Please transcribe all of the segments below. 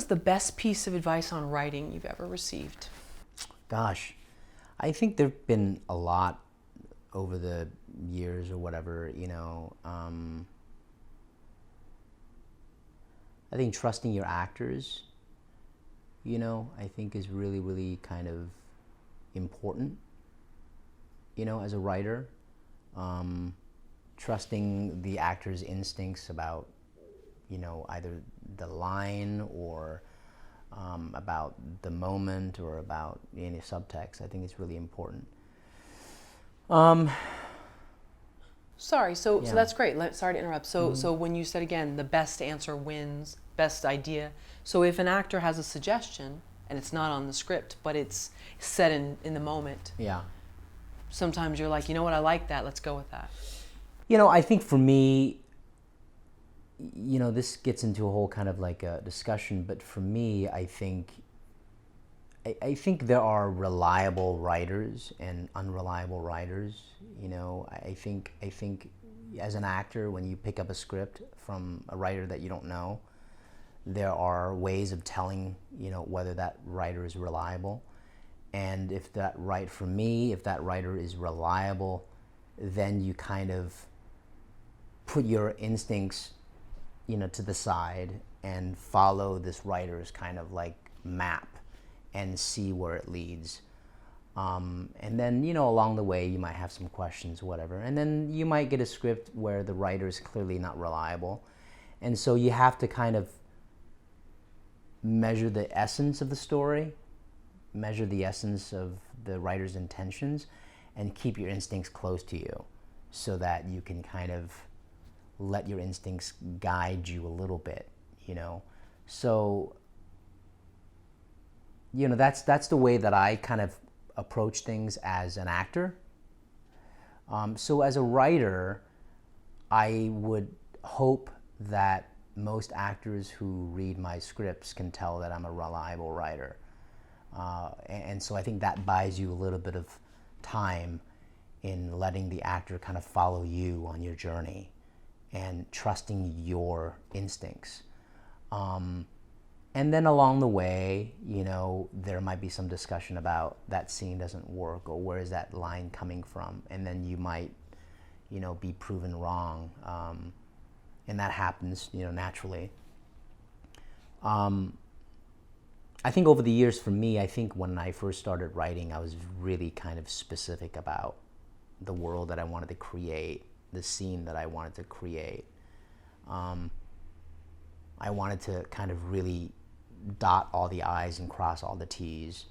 was the best piece of advice on writing you've ever received? Gosh, I think there've been a lot over the years or whatever, you know. I think trusting your actors, you know, I think is really, really kind of important, you know, as a writer. Trusting the actor's instincts about, you know, either the line or about the moment or about any subtext. I think it's really important. Sorry, so Yeah. that's great. Sorry to interrupt. So when you said again, the best answer wins, best idea. So if an actor has a suggestion and it's not on the script, but it's set in the moment, Yeah. sometimes you're like, you know what, I like that. Let's go with that. You know, I think for me, you know, this gets into a whole kind of like a discussion, but for me, I think there are reliable writers and unreliable writers. You know, I think as an actor, when you pick up a script from a writer that you don't know, there are ways of telling, you know, whether that writer is reliable. And if that writer is reliable, then you kind of put your instincts, you know, to the side and follow this writer's kind of like map and see where it leads. And then, you know, along the way, you might have some questions, whatever. And then you might get a script where the writer is clearly not reliable. And so you have to kind of measure the essence of the story, measure the essence of the writer's intentions, and keep your instincts close to you so that you can kind of let your instincts guide you a little bit, you know. So, you know, that's the way that I kind of approach things as an actor. So as a writer, I would hope that most actors who read my scripts can tell that I'm a reliable writer. And so I think that buys you a little bit of time in letting the actor kind of follow you on your journey and trusting your instincts. And then along the way, you know, there might be some discussion about that scene doesn't work or where is that line coming from, and then you might, you know, be proven wrong, and that happens, you know, naturally. I think over the years for me, I think when I first started writing, I was really kind of specific about the world that I wanted to create, the scene that I wanted to create. I wanted to kind of really dot all the I's and cross all the T's.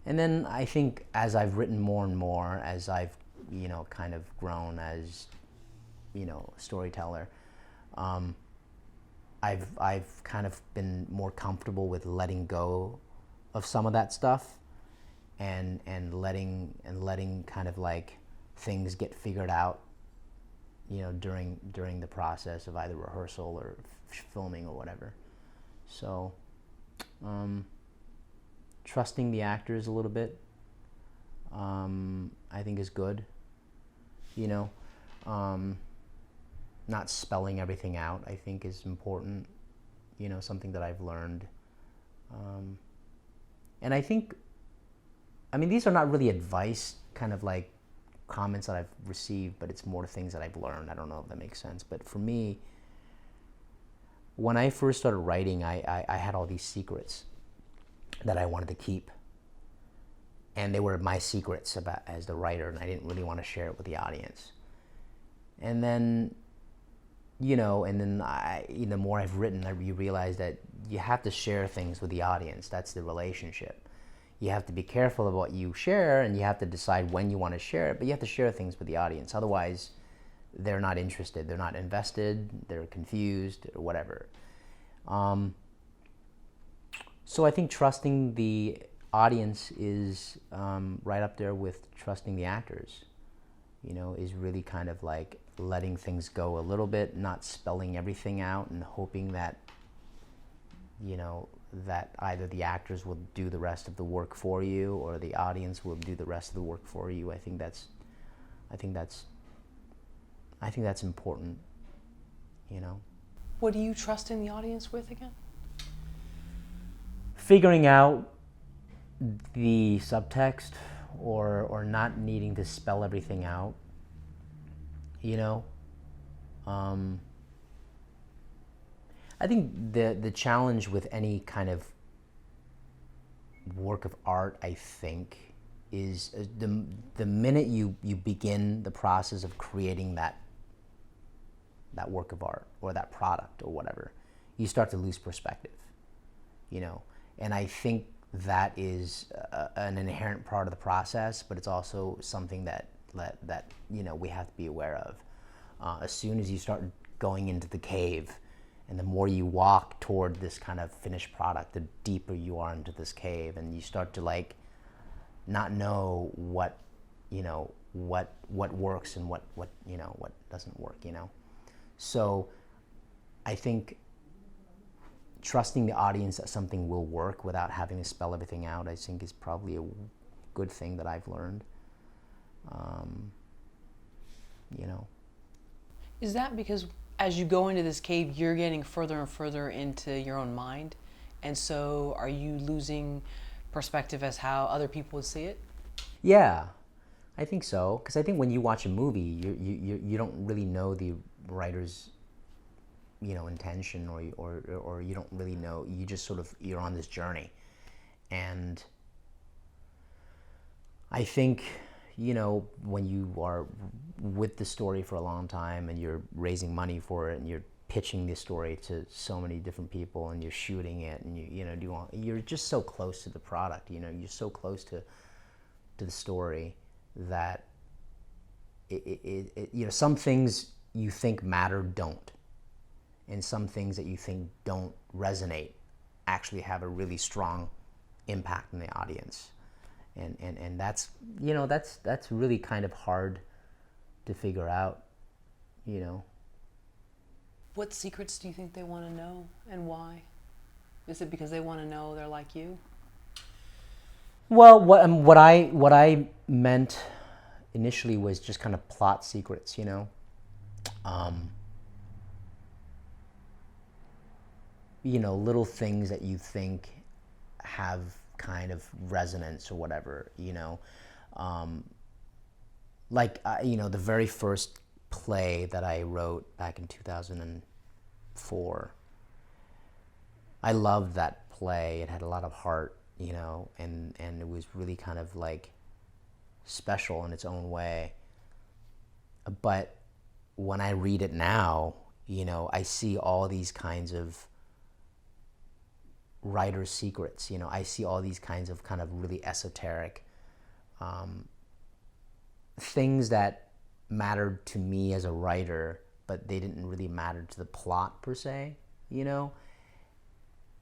And then I think as I've written more and more, as I've, you know, kind of grown as, you know, storyteller, I've kind of been more comfortable with letting go of some of that stuff and letting kind of like things get figured out, you know, during the process of either rehearsal or filming or whatever. So trusting the actors a little bit, I think is good, you know. Not spelling everything out, I think, is important, you know, something that I've learned. And I think, I mean, these are not really advice, kind of like comments that I've received, but it's more things that I've learned. I don't know if that makes sense. But for me, when I first started writing, I had all these secrets that I wanted to keep. And they were my secrets about as the writer, and I didn't really want to share it with the audience. And then, you know, and then the more I've written, you realize that you have to share things with the audience. That's the relationship. You have to be careful of what you share, and you have to decide when you want to share it, but you have to share things with the audience. Otherwise, they're not interested, they're not invested, they're confused, or whatever. So I think trusting the audience is right up there with trusting the actors, you know, is really kind of like letting things go a little bit, not spelling everything out and hoping that, you know, that either the actors will do the rest of the work for you or the audience will do the rest of the work for you. I think that's important, you know. What do you trust in the audience with again? figuring out the subtext, or not needing to spell everything out, you know. I think the challenge with any kind of work of art, I think, is the minute you begin the process of creating that work of art or that product or whatever, you start to lose perspective, you know. And I think that is an inherent part of the process, but it's also something that you know, we have to be aware of. As soon as you start going into the cave, and the more you walk toward this kind of finished product, the deeper you are into this cave, and you start to like not know what, you know, what works and what you know, what doesn't work, you know. So I think trusting the audience that something will work without having to spell everything out, I think, is probably a good thing that I've learned. You know. Is that because as you go into this cave, you're getting further and further into your own mind? And so are you losing perspective as how other people would see it? Yeah, I think so. Because I think when you watch a movie, you don't really know the writer's, you know, intention, or you don't really know. You just sort of, you're on this journey. And I think, you know, when you are with the story for a long time and you're raising money for it and you're pitching this story to so many different people and you're shooting it and you know, you're just so close to the product, you know, you're so close to the story that it you know, some things you think matter don't, and some things that you think don't resonate actually have a really strong impact in the audience. And that's, you know, that's really kind of hard to figure out, you know. What secrets do you think they want to know, and why? Is it because they want to know they're like you? Well, what I meant initially was just kind of plot secrets, you know. You know, little things that you think have kind of resonance or whatever, you know. Like, you know, the very first play that I wrote back in 2004, I loved that play. It had a lot of heart, you know, and it was really kind of like special in its own way. But when I read it now, you know, I see all these kinds of writer's secrets, you know. I see all these kinds of kind of really esoteric things that mattered to me as a writer, but they didn't really matter to the plot per se, you know,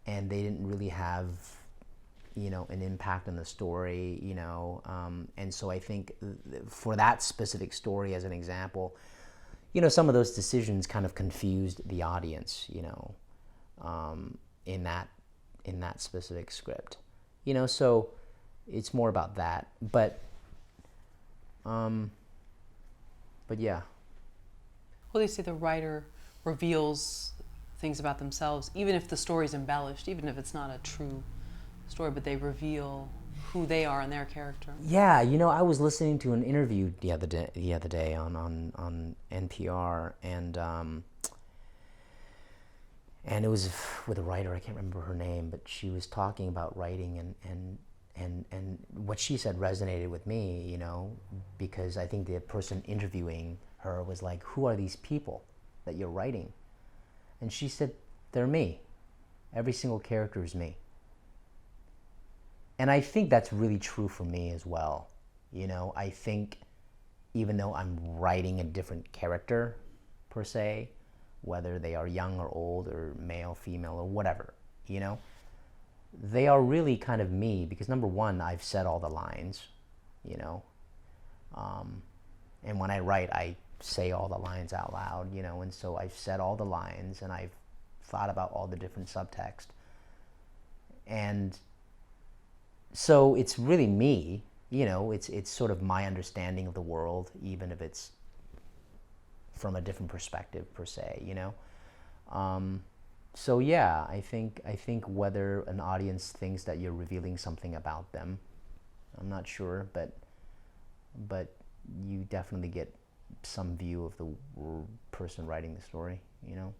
and they didn't really have, you know, an impact on the story, you know. And so I think for that specific story, as an example, you know, some of those decisions kind of confused the audience, you know, in that specific script, you know. So it's more about that, but yeah. Well, they say the writer reveals things about themselves, even if the story's embellished, even if it's not a true story, but they reveal who they are and their character. Yeah, you know, I was listening to an interview the other day on NPR, and it was with a writer. I can't remember her name, but she was talking about writing, and what she said resonated with me, you know, because I think the person interviewing her was like, who are these people that you're writing? And she said, they're me. Every single character is me. And I think that's really true for me as well. You know, I think even though I'm writing a different character per se, whether they are young or old or male, female, or whatever, you know, they are really kind of me, because number one, I've said all the lines, you know, and when I write, I say all the lines out loud, you know, and so I've said all the lines and I've thought about all the different subtext. And so it's really me, you know, it's sort of my understanding of the world, even if it's from a different perspective per se, you know. So yeah, I think whether an audience thinks that you're revealing something about them, I'm not sure, but you definitely get some view of the person writing the story, you know.